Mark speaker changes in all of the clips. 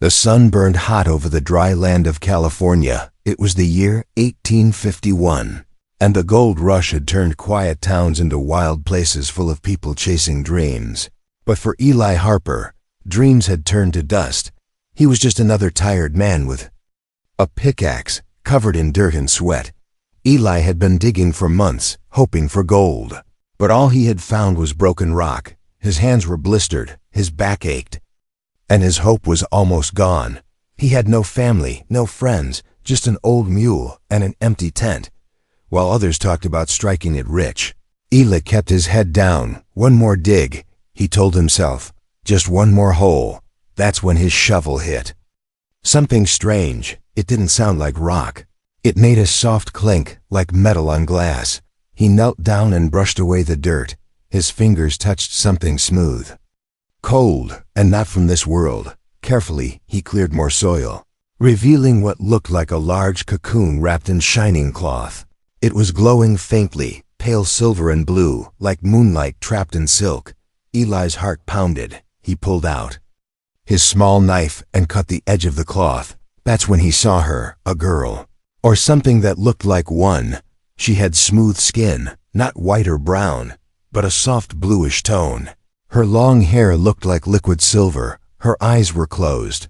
Speaker 1: The sun burned hot over the dry land of California. It was the year 1851, and the gold rush had turned quiet towns into wild places full of people chasing dreams. But for Eli Harper, dreams had turned to dust. He was just another tired man with a pickaxe, covered in dirt and sweat. Eli had been digging for months, hoping for gold. But all he had found was broken rock. His hands were blistered, his back ached, and his hope was almost gone. He had no family, no friends, just an old mule and an empty tent. While others talked about striking it rich, Eli kept his head down. One more dig, he told himself. Just one more hole. That's when his shovel hit. Something strange. It didn't sound like rock. It made a soft clink, like metal on glass. He knelt down and brushed away the dirt. His fingers touched something smooth, cold, and not from this world. Carefully, he cleared more soil, revealing what looked like a large cocoon wrapped in shining cloth. It was glowing faintly, pale silver and blue, like moonlight trapped in silk. Eli's heart pounded. He pulled out his small knife and cut the edge of the cloth. That's when he saw her, a girl, or something that looked like one. She had smooth skin, not white or brown, but a soft bluish tone. Her long hair looked like liquid silver. Her eyes were closed,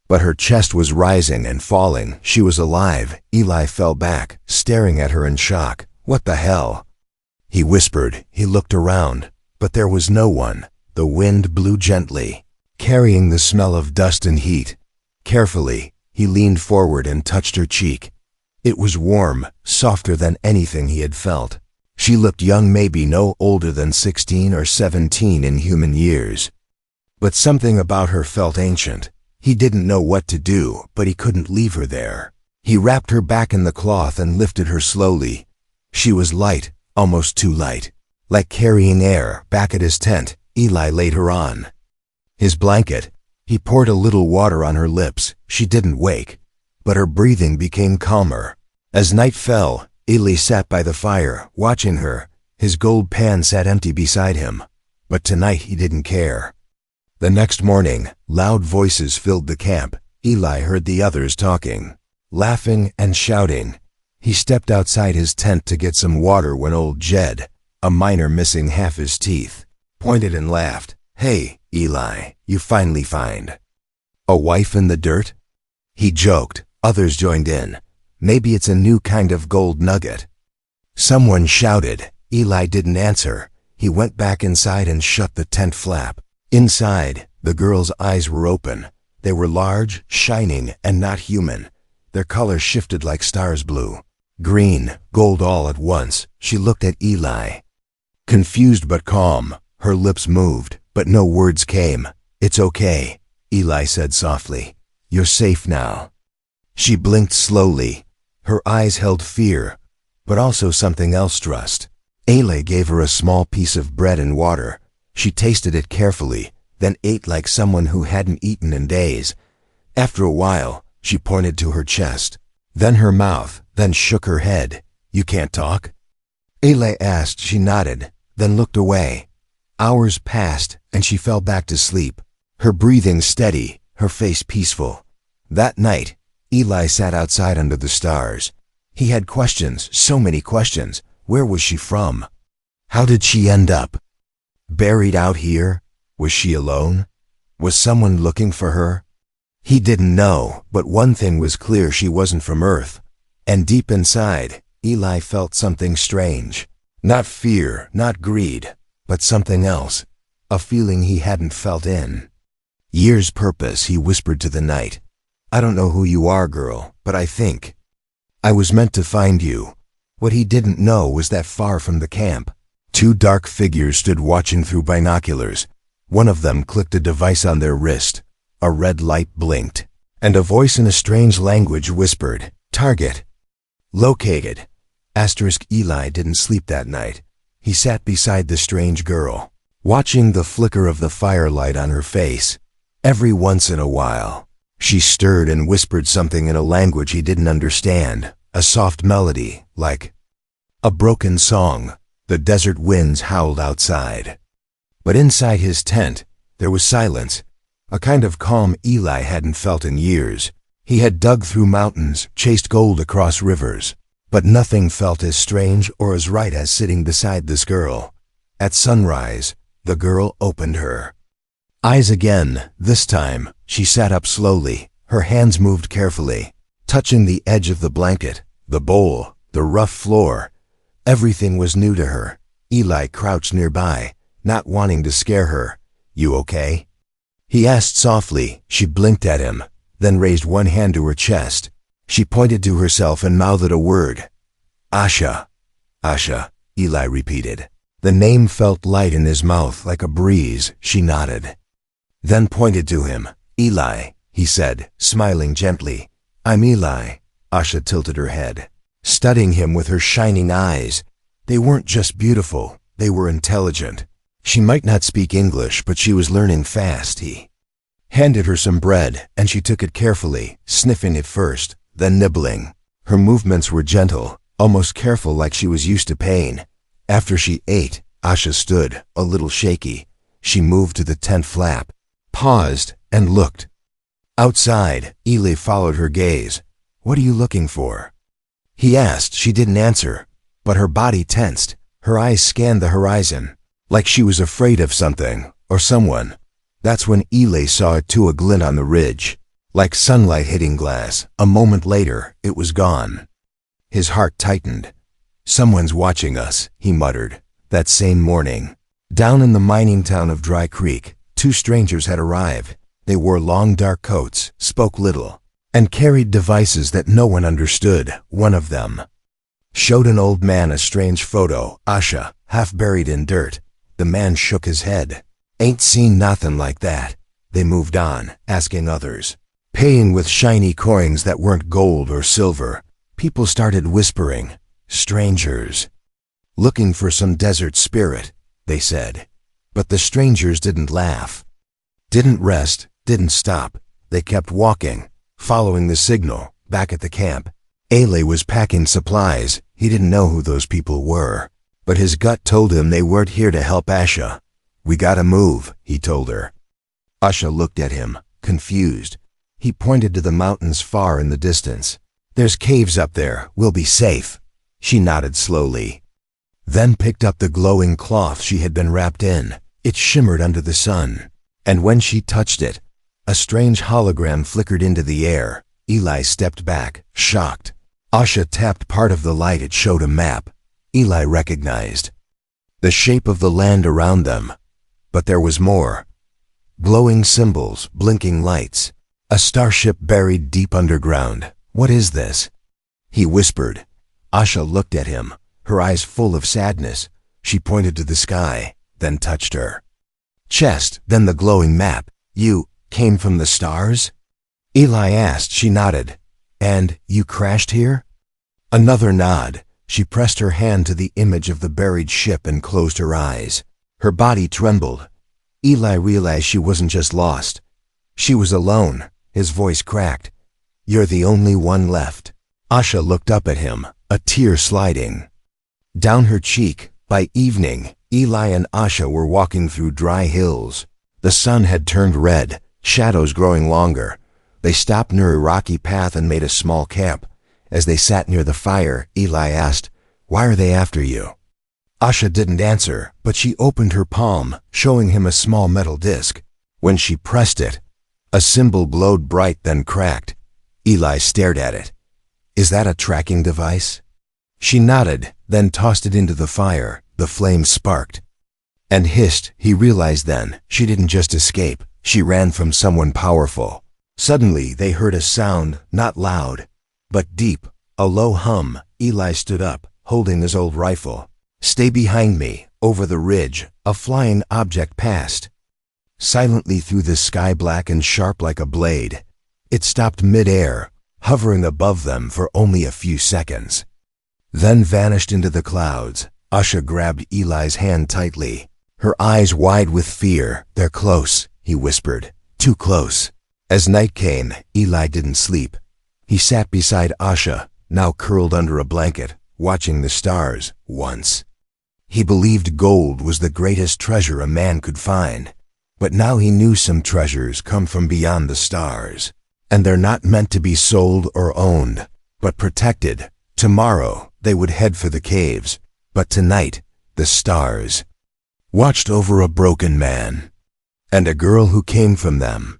Speaker 1: but her chest was rising and falling. She was alive. Eli fell back, staring at her in shock. What the hell? He whispered. He looked around, but there was no one. The wind blew gently, carrying the smell of dust and heat. Carefully, he leaned forward and touched her cheek. It was warm, softer than anything he had felt. She looked young, maybe no older than 16 or 17 in human years. But something about her felt ancient. He didn't know what to do, but he couldn't leave her there. He wrapped her back in the cloth and lifted her slowly. She was light, almost too light. Like carrying air. Back at his tent, Eli laid her on his blanket. He poured a little water on her lips. She didn't wake, but her breathing became calmer. As night fell, Eli sat by the fire, watching her. His gold pan sat empty beside him. But tonight he didn't care. The next morning, loud voices filled the camp. Eli heard the others talking, laughing and shouting. He stepped outside his tent to get some water when old Jed, a miner missing half his teeth, pointed and laughed. "Hey, Eli, you finally find a wife in the dirt?" He joked. Others joined in. "Maybe it's a new kind of gold nugget." Someone shouted. Eli didn't answer. He went back inside and shut the tent flap. Inside, the girl's eyes were open. They were large, shining, and not human. Their color shifted like stars blue, green, gold all at once. She looked at Eli, confused but calm. Her lips moved, but no words came. "It's okay," Eli said softly. "You're safe now." She blinked slowly. Her eyes held fear, but also something else, trust. Eli gave her a small piece of bread and water. She tasted it carefully, then ate like someone who hadn't eaten in days. After a while, she pointed to her chest, then her mouth, then shook her head. "You can't talk?" Eli asked. She nodded, then looked away. Hours passed, and she fell back to sleep, her breathing steady, her face peaceful. That night, Eli sat outside under the stars. He had questions, so many questions. Where was she from? How did she end up buried out here? Was she alone? Was someone looking for her? He didn't know, but one thing was clear: she wasn't from Earth. And deep inside, Eli felt something strange. Not fear, not greed, but something else. A feeling he hadn't felt in years. Purpose, he whispered to the night. "I don't know who you are, girl, but I think I was meant to find you." What he didn't know was that far from the camp, two dark figures stood watching through binoculars. One of them clicked a device on their wrist. A red light blinked, and a voice in a strange language whispered, "Target located." Eli didn't sleep that night. He sat beside the strange girl, watching the flicker of the firelight on her face. Every once in a while, she stirred and whispered something in a language he didn't understand, a soft melody, like a broken song. The desert winds howled outside. But inside his tent, there was silence. a kind of calm Eli hadn't felt in years. He had dug through mountains, chased gold across rivers, but nothing felt as strange or as right as sitting beside this girl. At sunrise, the girl opened her eyes again. This time, she sat up slowly. Her hands moved carefully, touching the edge of the blanket, the bowl, the rough floor. Everything was new to her. Eli crouched nearby, not wanting to scare her. "You okay?" he asked softly. She blinked at him, then raised one hand to her chest. She pointed to herself and mouthed a word. "Asha." "Asha," Eli repeated. The name felt light in his mouth like a breeze. She nodded, then pointed to him. "Eli," he said, smiling gently. "I'm Eli." Asha tilted her head, studying him with her shining eyes. They weren't just beautiful, they were intelligent. She might not speak English, but she was learning fast. He handed her some bread, and she took it carefully, sniffing it first, then nibbling. Her movements were gentle, almost careful, like she was used to pain. After she ate, Asha stood, a little shaky. She moved to the tent flap, paused, and looked. Outside, Eli followed her gaze. "What are you looking for?" he asked. She didn't answer, but her body tensed. Her eyes scanned the horizon, like she was afraid of something or someone. That's when Eli saw it too, a glint on the ridge, like sunlight hitting glass. A moment later, it was gone. His heart tightened. "Someone's watching us," he muttered. That same morning, down in the mining town of Dry Creek, two strangers had arrived. They wore long dark coats, spoke little, and carried devices that no one understood. One of them showed an old man a strange photo, Asha, half buried in dirt. The man shook his head. "Ain't seen nothing like that." They moved on, asking others, paying with shiny coins that weren't gold or silver. People started whispering. "Strangers looking for some desert spirit," they said. But the strangers didn't laugh, didn't rest, didn't stop. They kept walking, following the signal. Back at the camp, Eli was packing supplies. He didn't know who those people were, but his gut told him they weren't here to help Asha. "We gotta move," he told her. Asha looked at him, confused. He pointed to the mountains far in the distance. "There's caves up there. We'll be safe." She nodded slowly, then picked up the glowing cloth she had been wrapped in. It shimmered under the sun, and when she touched it, a strange hologram flickered into the air. Eli stepped back, shocked. Asha tapped part of the light. It showed a map. Eli recognized the shape of the land around them. But there was more. Glowing symbols, blinking lights. A starship buried deep underground. "What is this?" he whispered. Asha looked at him, her eyes full of sadness. She pointed to the sky, then touched her chest, then the glowing map. "You came from the stars?" Eli asked. She nodded. "And you crashed here?" Another nod. She pressed her hand to the image of the buried ship and closed her eyes. Her body trembled. Eli realized she wasn't just lost. She was alone. His voice cracked. "You're the only one left." Asha looked up at him, a tear sliding down her cheek. By evening, Eli and Asha were walking through dry hills. The sun had turned red, shadows growing longer. They stopped near a rocky path and made a small camp. As they sat near the fire, Eli asked, "Why are they after you?" Asha didn't answer, but she opened her palm, showing him a small metal disc. When she pressed it, a symbol glowed bright, then cracked. Eli stared at it. "Is that a tracking device?" She nodded, then tossed it into the fire. The flame sparked and hissed. He realized then, she didn't just escape, she ran from someone powerful. Suddenly, they heard a sound, not loud, but deep, a low hum. Eli stood up, holding his old rifle. "Stay behind me." Over the ridge, a flying object passed, silently through the sky, black and sharp like a blade. It stopped mid-air, hovering above them for only a few seconds, then vanished into the clouds. Asha grabbed Eli's hand tightly, her eyes wide with fear. "They're close," he whispered. "Too close." As night came, Eli didn't sleep. He sat beside Asha, now curled under a blanket, watching the stars. Once, he believed gold was the greatest treasure a man could find. But now he knew some treasures come from beyond the stars, and they're not meant to be sold or owned, but protected. Tomorrow they would head for the caves, but tonight the stars watched over a broken man and a girl who came from them.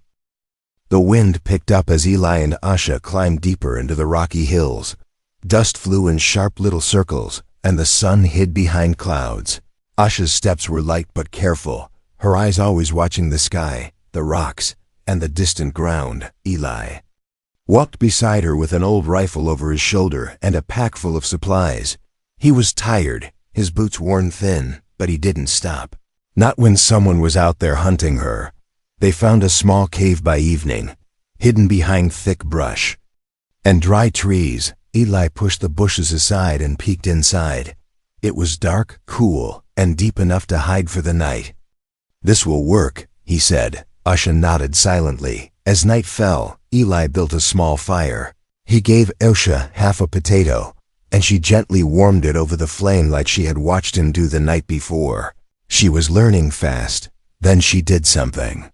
Speaker 1: The wind picked up as Eli and Asha climbed deeper into the rocky hills. Dust flew in sharp little circles, and the sun hid behind clouds. Asha's steps were light but careful, her eyes always watching the sky, the rocks, and the distant ground. Eli walked beside her with an old rifle over his shoulder and a pack full of supplies. He was tired, his boots worn thin, but he didn't stop. Not when someone was out there hunting her. They found a small cave by evening, hidden behind thick brush and dry trees. Eli pushed the bushes aside and peeked inside. It was dark, cool, and deep enough to hide for the night. "This will work," he said. Asha nodded silently. As night fell, Eli built a small fire. He gave Asha half a potato, and she gently warmed it over the flame like she had watched him do the night before. She was learning fast. Then she did something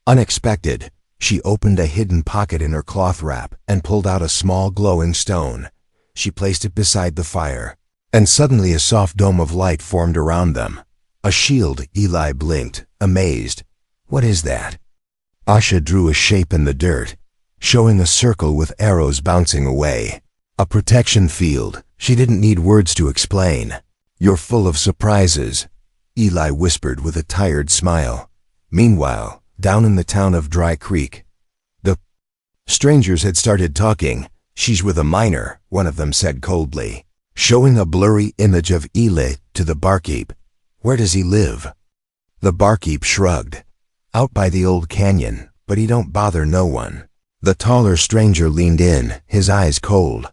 Speaker 1: unexpected. She opened a hidden pocket in her cloth wrap and pulled out a small glowing stone. She placed it beside the fire, and suddenly a soft dome of light formed around them. A shield. Eli blinked, amazed. "What is that?" Asha drew a shape in the dirt, showing a circle with arrows bouncing away. "A protection field." She didn't need words to explain. "You're full of surprises," Eli whispered with a tired smile. Meanwhile, down in the town of Dry Creek, the strangers had started talking. "She's with a miner," one of them said coldly, showing a blurry image of Eli to the barkeep. "Where does he live?" The barkeep shrugged. "Out by the old canyon, but he don't bother no one." The taller stranger leaned in, his eyes cold.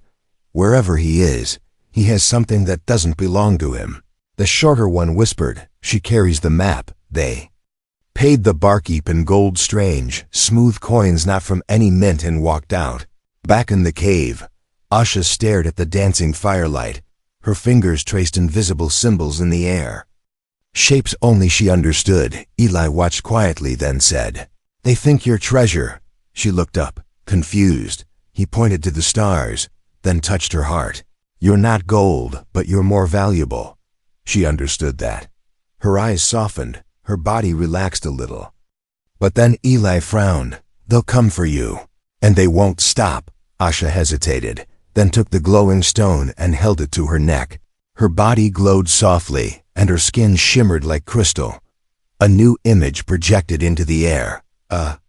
Speaker 1: "Wherever he is, he has something that doesn't belong to him." The shorter one whispered, "She carries the map." They paid the barkeep in gold, strange, smooth coins not from any mint, and walked out. Back in the cave, Asha stared at the dancing firelight. Her fingers traced invisible symbols in the air. Shapes only she understood. Eli watched quietly, then said, "They think you're treasure." She looked up, confused. He pointed to the stars, then touched her heart. "You're not gold, but you're more valuable." She understood that. Her eyes softened, her body relaxed a little. But then Eli frowned. "They'll come for you, and they won't stop." Asha hesitated, then took the glowing stone and held it to her neck. Her body glowed softly, and her skin shimmered like crystal. A new image projected into the air. A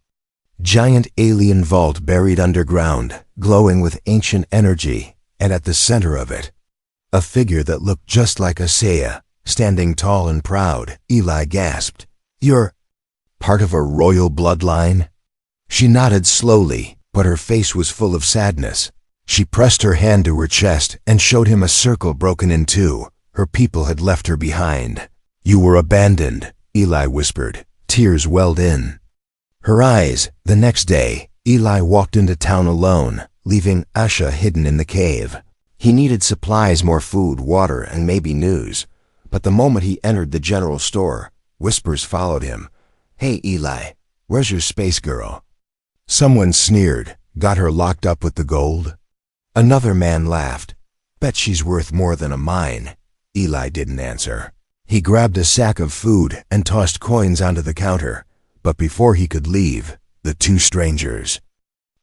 Speaker 1: giant alien vault buried underground, glowing with ancient energy, and at the center of it, a figure that looked just like Asaya, standing tall and proud. Eli gasped. "You're part of a royal bloodline?" She nodded slowly, but her face was full of sadness. She pressed her hand to her chest and showed him a circle broken in two. Her people had left her behind. "You were abandoned," Eli whispered. Tears welled in her eyes. The next day, Eli walked into town alone, leaving Asha hidden in the cave. He needed supplies, more food, water, and maybe news. But the moment he entered the general store, whispers followed him. "Hey, Eli, where's your space girl?" Someone sneered. "Got her locked up with the gold?" Another man laughed. "Bet she's worth more than a mine." Eli didn't answer. He grabbed a sack of food and tossed coins onto the counter. But before he could leave, the two strangers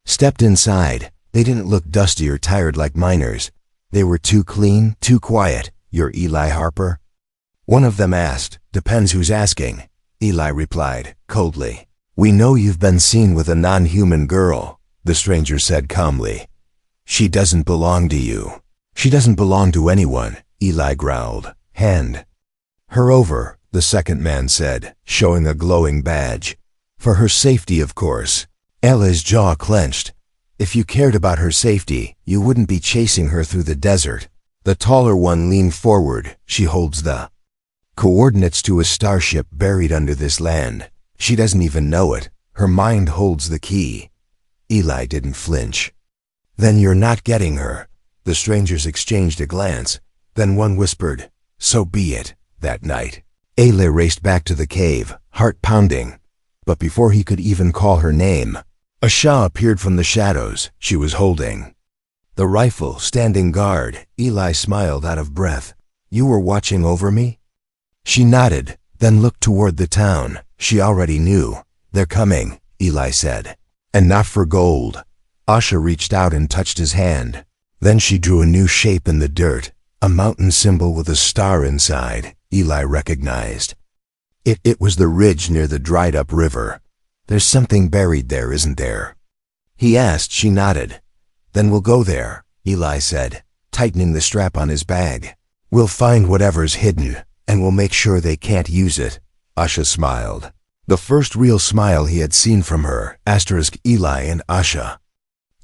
Speaker 1: stepped inside. They didn't look dusty or tired like miners. They were too clean, too quiet. "You're Eli Harper?" One of them asked. "Depends who's asking." Eli replied, coldly. "We know you've been seen with a non-human girl," the stranger said calmly. "She doesn't belong to you." "She doesn't belong to anyone," Eli growled. "Hand her over," the second man said, showing a glowing badge. "For her safety, of course." Eli's jaw clenched. "If you cared about her safety, you wouldn't be chasing her through the desert." The taller one leaned forward. "She holds the coordinates to a starship buried under this land. She doesn't even know it. Her mind holds the key." Eli didn't flinch. "Then you're not getting her." The strangers exchanged a glance. Then one whispered, "So be it." That night, Eli raced back to the cave, heart pounding. but before he could even call her name, a Shah appeared from the shadows she was holding the rifle, standing guard. Eli smiled out of breath. "You were watching over me?" She nodded, then looked toward the town. She already knew. "They're coming," Eli said. "And not for gold." Asha reached out and touched his hand. Then she drew a new shape in the dirt, a mountain symbol with a star inside. Eli recognized. It was the ridge near the dried-up river. "There's something buried there, isn't there?" he asked. She nodded. "Then we'll go there," Eli said, tightening the strap on his bag. "We'll find whatever's hidden, and we'll make sure they can't use it." Asha smiled. The first real smile he had seen from her. Eli and Asha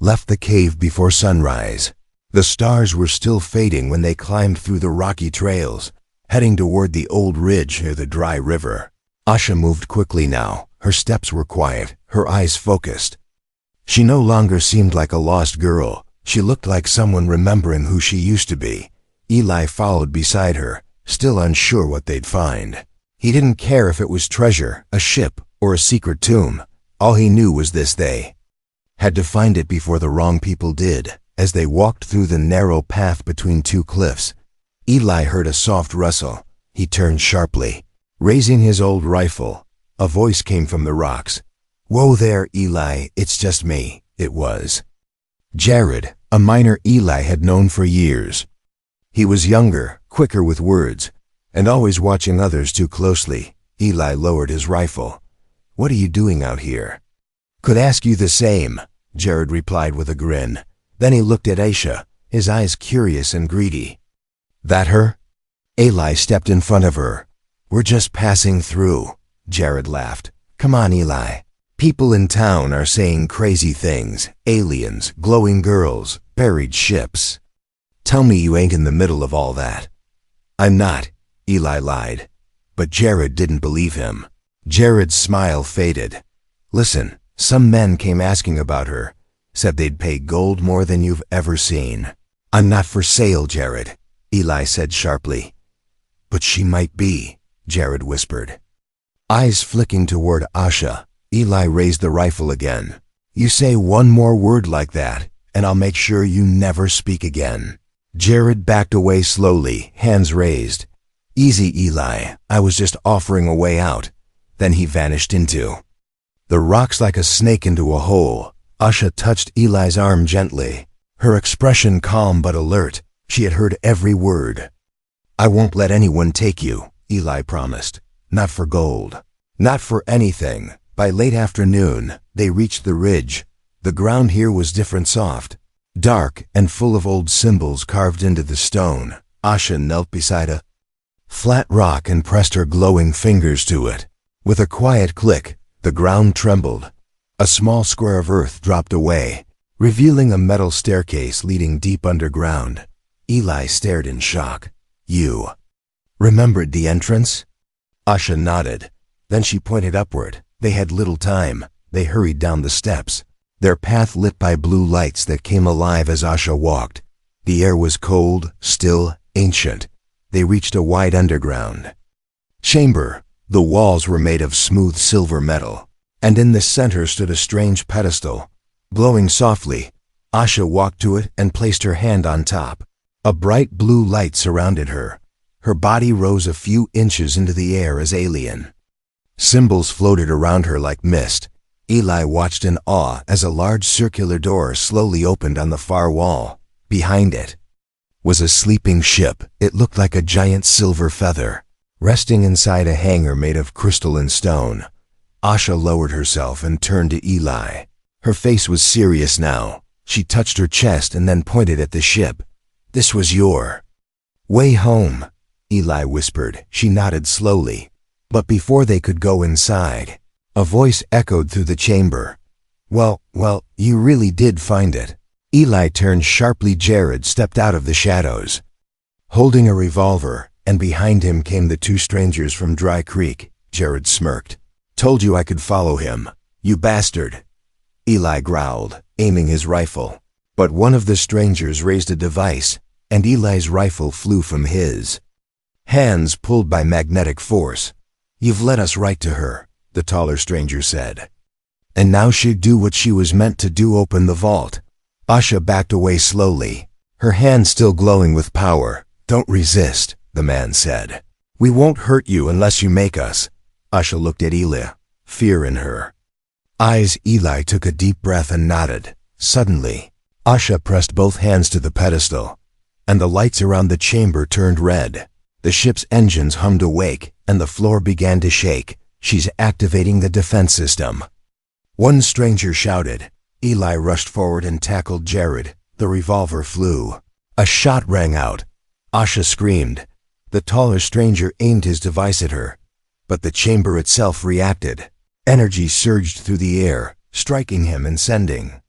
Speaker 1: left the cave before sunrise. The stars were still fading when they climbed through the rocky trails, heading toward the old ridge near the dry river. Asha moved quickly now. Her steps were quiet, her eyes focused. She no longer seemed like a lost girl. She looked like someone remembering who she used to be. Eli followed beside her, still unsure what they'd find. He didn't care if it was treasure, a ship, or a secret tomb. All he knew was this: they had to find it before the wrong people did. As they walked through the narrow path between two cliffs, Eli heard a soft rustle. He turned sharply. Raising his old rifle, a voice came from the rocks. "Whoa there, Eli, it's just me." It was Jared, a miner Eli had known for years. He was younger, quicker with words, and always watching others too closely. Eli lowered his rifle. "What are you doing out here?" "Could ask you the same," Jared replied with a grin. Then he looked at Asha, his eyes curious and greedy. "That her?" Eli stepped in front of her. "We're just passing through," Jared laughed. "Come on, Eli. People in town are saying crazy things. Aliens, glowing girls, buried ships. Tell me you ain't in the middle of all that." "I'm not," Eli lied. But Jared didn't believe him. Jared's smile faded. "Listen, some men came asking about her. Said they'd pay gold more than you've ever seen." "I'm not for sale, Jared," Eli said sharply. "But she might be," Jared whispered. Eyes flicking toward Asha, Eli raised the rifle again. "You say one more word like that, and I'll make sure you never speak again." Jared backed away slowly, hands raised. "Easy, Eli, I was just offering a way out." Then he vanished into the rocks like a snake into a hole. Asha touched Eli's arm gently, her expression calm but alert. She had heard every word. "I won't let anyone take you," Eli promised. "Not for gold. Not for anything." By late afternoon, they reached the ridge. The ground here was different, soft, dark, and full of old symbols carved into the stone. Asha knelt beside a flat rock and pressed her glowing fingers to it. With a quiet click, the ground trembled. A small square of earth dropped away, revealing a metal staircase leading deep underground. Eli stared in shock. "You remembered the entrance?" Asha nodded. Then she pointed upward. They had little time. They hurried down the steps, their path lit by blue lights that came alive as Asha walked. The air was cold, still, ancient. They reached a wide underground chamber. The walls were made of smooth silver metal, and in the center stood a strange pedestal, glowing softly. Asha walked to it and placed her hand on top. A bright blue light surrounded her. Her body rose a few inches into the air as alien. Symbols floated around her like mist. Eli watched in awe as a large circular door slowly opened on the far wall. Behind it was a sleeping ship. It looked like a giant silver feather, resting inside a hangar made of crystal and stone. Asha lowered herself and turned to Eli. Her face was serious now. She touched her chest and then pointed at the ship. "This was your way home," Eli whispered. She nodded slowly. But before they could go inside, a voice echoed through the chamber. Well, you really did find it." Eli turned sharply. Jared stepped out of the shadows, holding a revolver, and behind him came the two strangers from Dry Creek. Jared smirked. "Told you I could follow him, you bastard," Eli growled, aiming his rifle. But one of the strangers raised a device, and Eli's rifle flew from his hands, pulled by magnetic force. "You've led us right to her," the taller stranger said. And now she'd do what she was meant to do, open the vault. Asha backed away slowly, her hand still glowing with power. Don't resist, the man said. We won't hurt you unless you make us. Asha looked at Eli, fear in her eyes. Eli took a deep breath and nodded. Suddenly, Asha pressed both hands to the pedestal, and the lights around the chamber turned red. The ship's engines hummed awake, and the floor began to shake. She's activating the defense system, one stranger shouted. Eli rushed forward and tackled Jared. The revolver flew. A shot rang out. Asha screamed. The taller stranger aimed his device at her, but the chamber itself reacted. Energy surged through the air, striking him and sending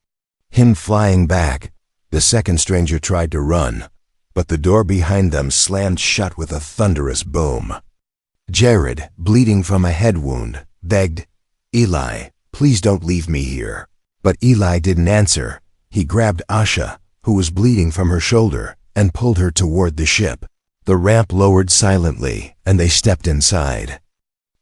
Speaker 1: him flying back. The second stranger tried to run, but the door behind them slammed shut with a thunderous boom. Jared, bleeding from a head wound, begged, Eli, please don't leave me here. But Eli didn't answer. He grabbed Asha, who was bleeding from her shoulder, and pulled her toward the ship. The ramp lowered silently, and they stepped inside.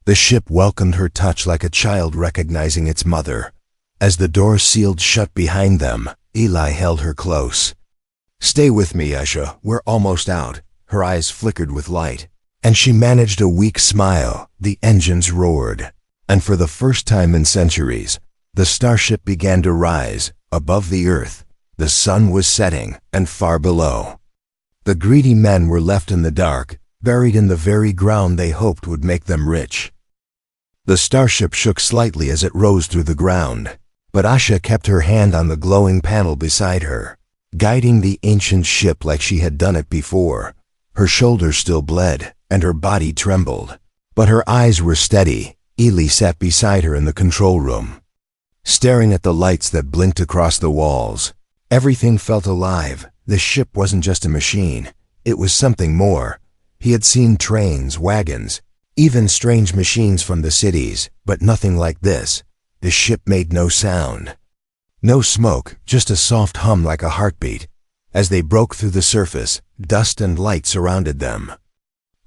Speaker 1: The ship welcomed her touch like a child recognizing its mother. As the door sealed shut behind them, Eli held her close. Stay with me, Asha, we're almost out. Her eyes flickered with light, and she managed a weak smile. The engines roared, and for the first time in centuries, the starship began to rise. Above the earth, the sun was setting, and far below, the greedy men were left in the dark, buried in the very ground they hoped would make them rich. The starship shook slightly as it rose through the ground, but Asha kept her hand on the glowing panel beside her, guiding the ancient ship like she had done it before. Her shoulders still bled, and her body trembled, but her eyes were steady. Eli sat beside her in the control room, staring at the lights that blinked across the walls. Everything felt alive. The ship wasn't just a machine, it was something more. He had seen trains, wagons, even strange machines from the cities, but nothing like this. The ship made no sound. No smoke, just a soft hum like a heartbeat. As they broke through the surface, dust and light surrounded them.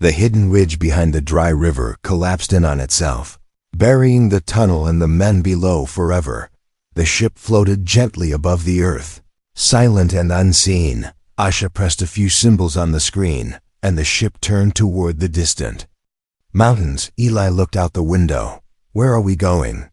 Speaker 1: The hidden ridge behind the dry river collapsed in on itself, burying the tunnel and the men below forever. The ship floated gently above the earth, silent and unseen. Asha pressed a few symbols on the screen, and the ship turned toward the distant mountains. Eli looked out the window. Where are we going?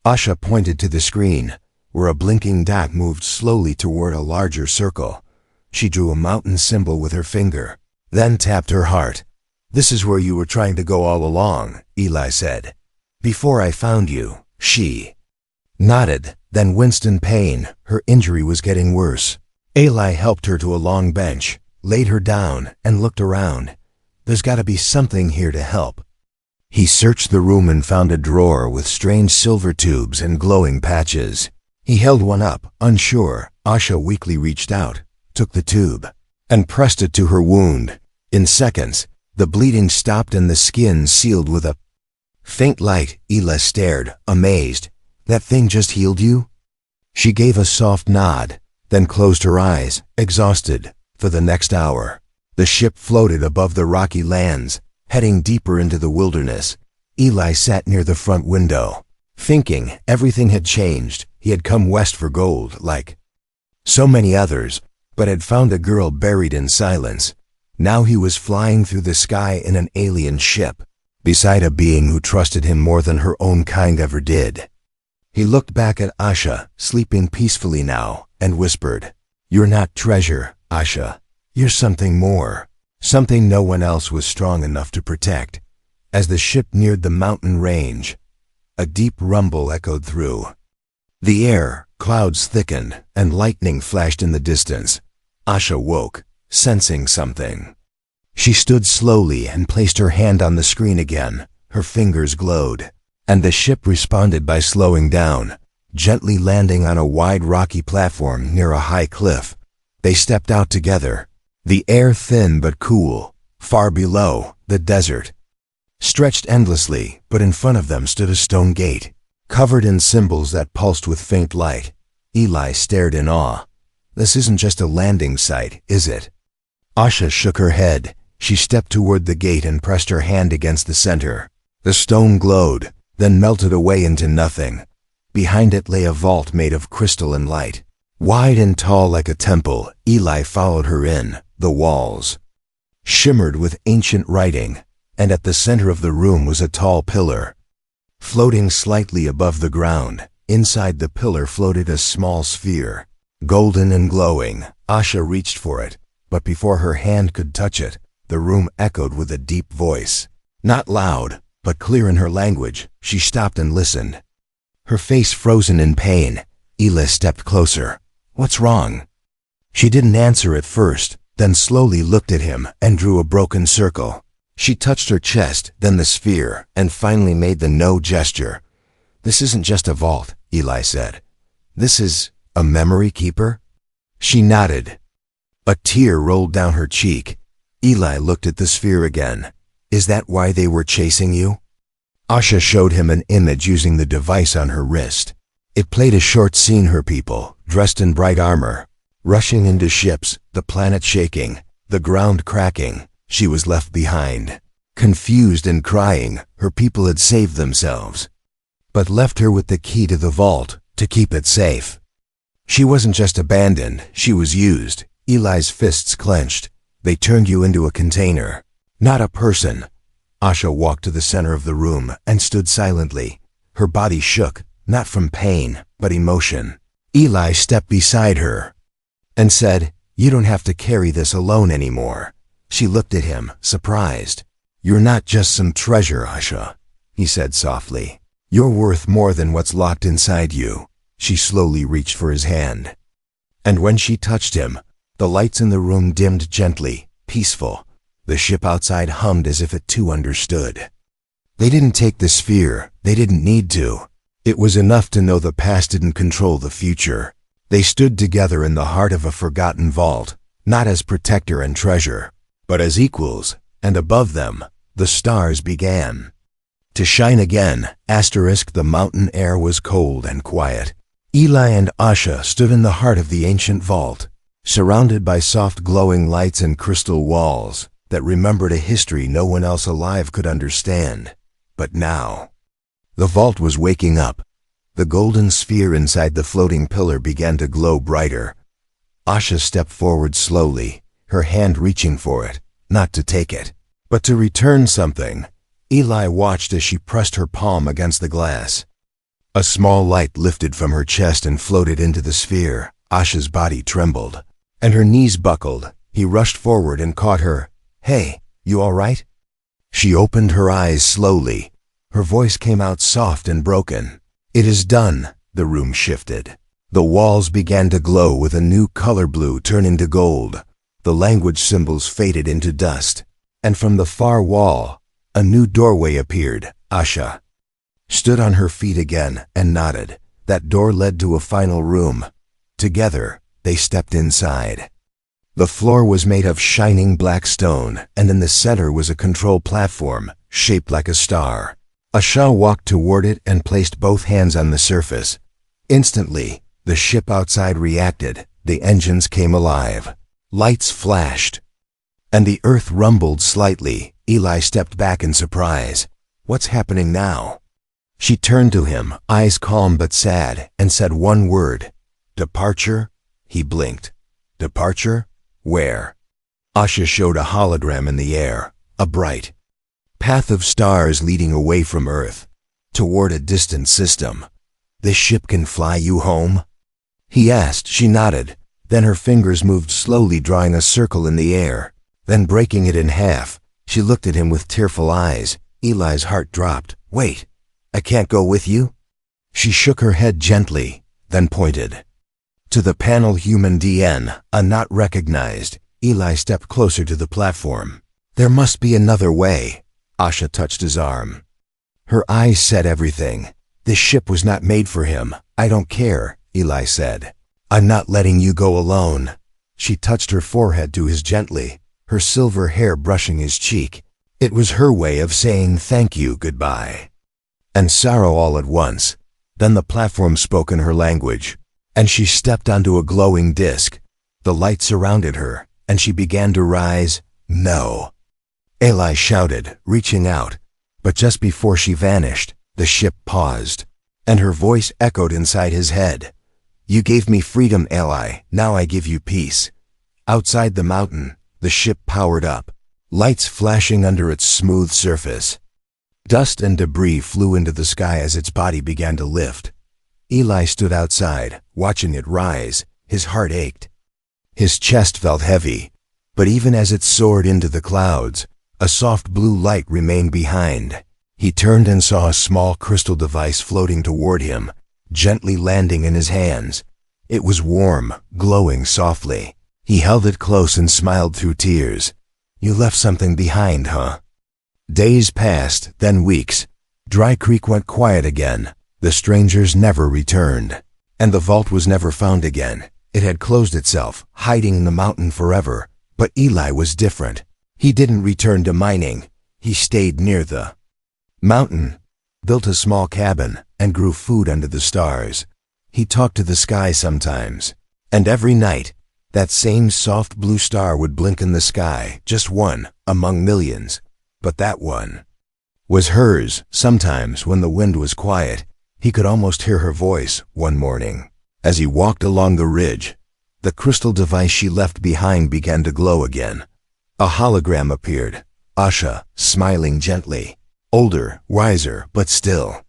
Speaker 1: Asha pointed to the screen, where a blinking dot moved slowly toward a larger circle. She drew a mountain symbol with her finger, then tapped her heart. This is where you were trying to go all along, Eli said. Before I found you. She nodded, then winced in pain. Her injury was getting worse. Eli helped her to a long bench, laid her down, and looked around. There's got to be something here to help. He searched the room and found a drawer with strange silver tubes and glowing patches. He held one up, unsure. Asha weakly reached out, took the tube, and pressed it to her wound. In seconds, the bleeding stopped and the skin sealed with a faint light. Eli stared, amazed. That thing just healed you? She gave a soft nod, then closed her eyes, exhausted. For the next hour, the ship floated above the rocky lands, heading deeper into the wilderness. Eli sat near the front window, thinking. Everything had changed. He had come west for gold, like so many others, but had found a girl buried in silence. Now he was flying through the sky in an alien ship, beside a being who trusted him more than her own kind ever did. He looked back at Asha, sleeping peacefully now, and whispered, You're not treasure, Asha. You're something more, something no one else was strong enough to protect. As the ship neared the mountain range, a deep rumble echoed through the air. Clouds thickened, and lightning flashed in the distance. Asha woke, sensing something. She stood slowly and placed her hand on the screen again. Her fingers glowed, and the ship responded by slowing down, gently landing on a wide rocky platform near a high cliff. They stepped out together, the air thin but cool. Far below, the desert stretched endlessly, but in front of them stood a stone gate, covered in symbols that pulsed with faint light. Eli stared in awe. This isn't just a landing site, is it? Asha shook her head. She stepped toward the gate and pressed her hand against the center. The stone glowed, then melted away into nothing. Behind it lay a vault made of crystal and light. Wide and tall like a temple, Eli followed her in. The walls shimmered with ancient writing, and at the center of the room was a tall pillar. Floating slightly above the ground, inside the pillar floated a small sphere. Golden and glowing, Asha reached for it, but before her hand could touch it, the room echoed with a deep voice. Not loud, but clear in her language. She stopped and listened. Her face frozen in pain. Eli stepped closer. "What's wrong?" She didn't answer at first, then slowly looked at him and drew a broken circle. She touched her chest, then the sphere, and finally made the no gesture. "This isn't just a vault," Eli said. "This is a memory keeper?" She nodded. A tear rolled down her cheek. Eli looked at the sphere again. "Is that why they were chasing you?" Asha showed him an image using the device on her wrist. It played a short scene: her people, dressed in bright armor, rushing into ships, the planet shaking, the ground cracking. She was left behind, confused and crying. Her people had saved themselves, but left her with the key to the vault to keep it safe. She wasn't just abandoned, she was used. Eli's fists clenched. "They turned you into a container, not a person." Asha walked to the center of the room and stood silently. Her body shook, not from pain, but emotion. Eli stepped beside her and said, "You don't have to carry this alone anymore." She looked at him, surprised. "You're not just some treasure, Asha," he said softly. "You're worth more than what's locked inside you." She slowly reached for his hand, and when she touched him, the lights in the room dimmed gently, peaceful. The ship outside hummed as if it too understood. They didn't take the sphere. They didn't need to. It was enough to know the past didn't control the future. They stood together in the heart of a forgotten vault, not as protector and treasure, but as equals, and above them, the stars began to shine again. The mountain air was cold and quiet. Eli and Asha stood in the heart of the ancient vault, surrounded by soft glowing lights and crystal walls that remembered a history no one else alive could understand. But now, the vault was waking up. The golden sphere inside the floating pillar began to glow brighter. Asha stepped forward slowly, her hand reaching for it, not to take it, but to return something. Eli watched as she pressed her palm against the glass. A small light lifted from her chest and floated into the sphere. Asha's body trembled, and her knees buckled. He rushed forward and caught her. "Hey, you all right?" She opened her eyes slowly. Her voice came out soft and broken. "It is done." The room shifted. The walls began to glow with a new color, blue turning to gold. The language symbols faded into dust, and from the far wall, a new doorway appeared. Asha stood on her feet again and nodded. That door led to a final room. Together, they stepped inside. The floor was made of shining black stone, and in the center was a control platform, shaped like a star. Asha walked toward it and placed both hands on the surface. Instantly, the ship outside reacted. The engines came alive. Lights flashed, and the earth rumbled slightly. Eli stepped back in surprise. "What's happening now?" She turned to him, eyes calm but sad, and said one word: "Departure." He blinked. "Departure? Where?" Asha showed a hologram in the air, a bright path of stars leading away from Earth, toward a distant system. "This ship can fly you home?" he asked. She nodded. Then her fingers moved slowly, drawing a circle in the air, then breaking it in half. She looked at him with tearful eyes. Eli's heart dropped. "Wait, I can't go with you?" She shook her head gently, then pointed to the panel. Human DN, a not recognized. Eli stepped closer to the platform. "There must be another way." Asha touched his arm. Her eyes said everything. "This ship was not made for him." "I don't care," Eli said. "I'm not letting you go alone." She touched her forehead to his gently, her silver hair brushing his cheek. It was her way of saying thank you, goodbye, and sorrow all at once. Then the platform spoke in her language, and she stepped onto a glowing disc. The light surrounded her, and she began to rise. "No!" Eli shouted, reaching out, but just before she vanished, The ship paused, and her voice echoed inside his head. You gave me freedom, ally, now I give you peace. Outside the mountain, the ship powered up, lights flashing under its smooth surface. Dust and debris flew into the sky as its body began to lift. Eli stood outside, watching it rise. His heart ached. His chest felt heavy, but even as it soared into the clouds, a soft blue light remained behind. He turned and saw a small crystal device floating toward him, gently landing in his hands. It was warm, glowing softly. He held it close and smiled through tears. You left something behind, huh? Days passed, then weeks. Dry Creek went quiet again. The strangers never returned, and the vault was never found again. It had closed itself, hiding in the mountain forever. But Eli was different. He didn't return to mining. He stayed near the mountain, built a small cabin, and grew food under the stars. He talked to the sky sometimes, and every night, that same soft blue star would blink in the sky, just one, among millions. But that one was hers. Sometimes, when the wind was quiet, he could almost hear her voice. One morning, as he walked along the ridge, the crystal device she left behind began to glow again. A hologram appeared, Asha, smiling gently. Older, wiser, but still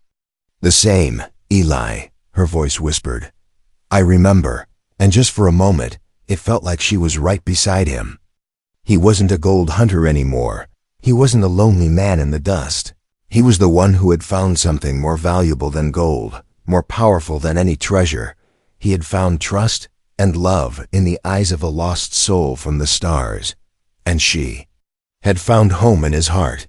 Speaker 1: the same. Eli, her voice whispered. I remember, and just for a moment, it felt like she was right beside him. He wasn't a gold hunter anymore. He wasn't a lonely man in the dust. He was the one who had found something more valuable than gold, more powerful than any treasure. He had found trust and love in the eyes of a lost soul from the stars, and she had found home in his heart.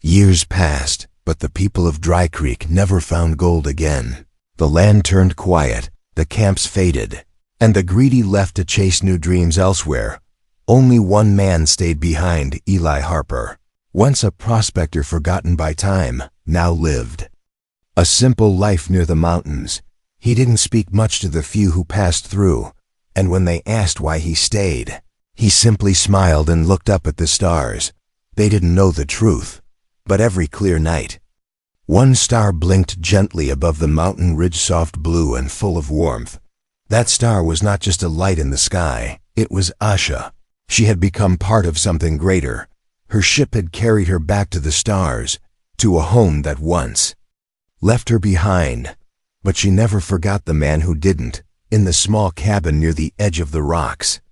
Speaker 1: Years passed, but the people of Dry Creek never found gold again. The land turned quiet, the camps faded, and the greedy left to chase new dreams elsewhere. Only one man stayed behind, Eli Harper. Once a prospector forgotten by time, now lived a simple life near the mountains. He didn't speak much to the few who passed through, and when they asked why he stayed, he simply smiled and looked up at the stars. They didn't know the truth, but every clear night, one star blinked gently above the mountain ridge, soft blue and full of warmth. That star was not just a light in the sky, it was Asha. She had become part of something greater. Her ship had carried her back to the stars, to a home that once left her behind. But she never forgot the man who didn't, in the small cabin near the edge of the rocks.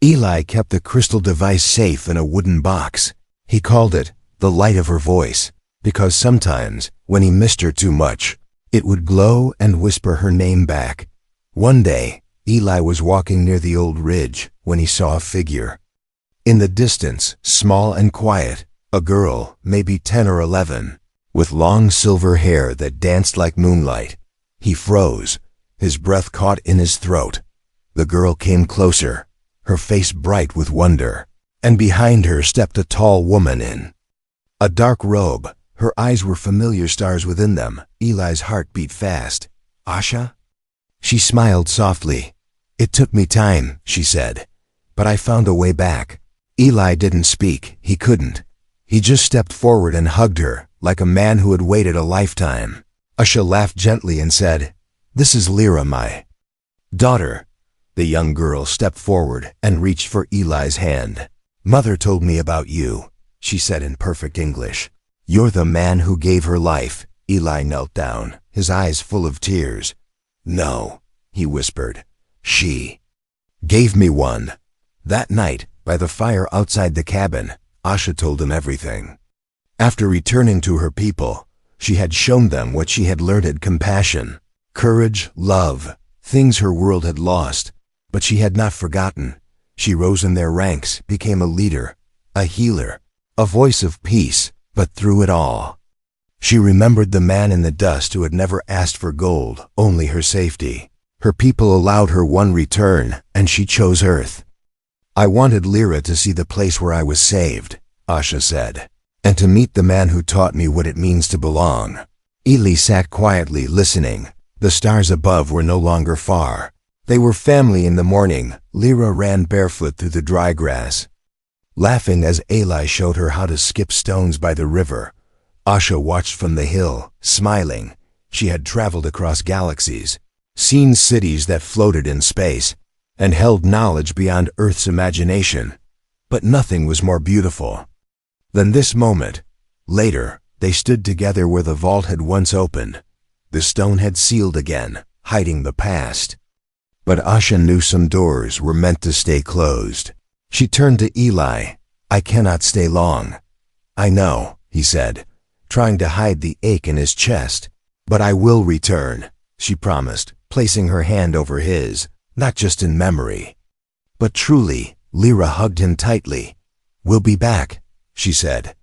Speaker 1: Eli kept the crystal device safe in a wooden box. He called it the light of her voice, because sometimes, when he missed her too much, it would glow and whisper her name back. One day, Eli was walking near the old ridge when he saw a figure. In the distance, small and quiet, a girl, maybe 10 or 11, with long silver hair that danced like moonlight. He froze, his breath caught in his throat. The girl came closer, her face bright with wonder, and behind her stepped a tall woman in a dark robe. Her eyes were familiar stars within them. Eli's heart beat fast. Asha? She smiled softly. It took me time, she said, but I found a way back. Eli didn't speak. He couldn't. He just stepped forward and hugged her, like a man who had waited a lifetime. Asha laughed gently and said, This is Lyra, my daughter. The young girl stepped forward and reached for Eli's hand. Mother told me about you, she said in perfect English. You're the man who gave her life. Eli knelt down, his eyes full of tears. No, he whispered. She gave me one. That night, by the fire outside the cabin, Asha told him everything. After returning to her people, she had shown them what she had learned: compassion, courage, love, things her world had lost. But she had not forgotten. She rose in their ranks, became a leader, a healer, a voice of peace. But through it all, she remembered the man in the dust who had never asked for gold, only her safety. Her people allowed her one return, and she chose Earth. I wanted Lyra to see the place where I was saved, Asha said, and to meet the man who taught me what it means to belong. Eli sat quietly, listening. The stars above were no longer far. They were family in the morning. Lyra ran barefoot through the dry grass, laughing as Eli showed her how to skip stones by the river. Asha watched from the hill, smiling. She had traveled across galaxies, seen cities that floated in space, and held knowledge beyond Earth's imagination. But nothing was more beautiful than this moment. Later, they stood together where the vault had once opened. The stone had sealed again, hiding the past. But Asha knew some doors were meant to stay closed. She turned to Eli. "I cannot stay long." "I know," he said, trying to hide the ache in his chest. "But I will return," she promised, placing her hand over his, not just in memory, but truly. Lyra hugged him tightly. "We'll be back," she said.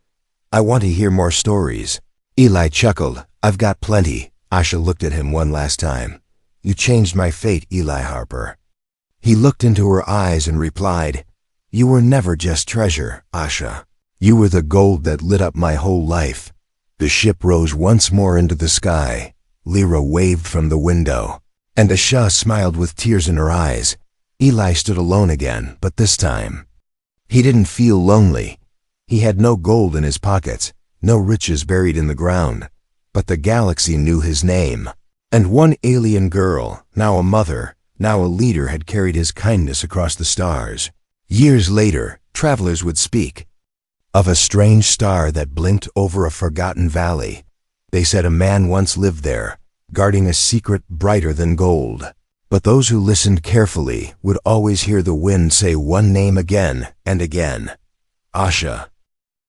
Speaker 1: "I want to hear more stories." Eli chuckled. "I've got plenty." Asha looked at him one last time. "You changed my fate, Eli Harper." He looked into her eyes and replied, "You were never just treasure, Asha. You were the gold that lit up my whole life." The ship rose once more into the sky. Lyra waved from the window, and Asha smiled with tears in her eyes. Eli stood alone again, but this time, he didn't feel lonely. He had no gold in his pockets, no riches buried in the ground, but the galaxy knew his name. And one alien girl, now a mother, now a leader, had carried his kindness across the stars. Years later, travelers would speak of a strange star that blinked over a forgotten valley. They said a man once lived there, guarding a secret brighter than gold. But those who listened carefully would always hear the wind say one name again and again: Asha.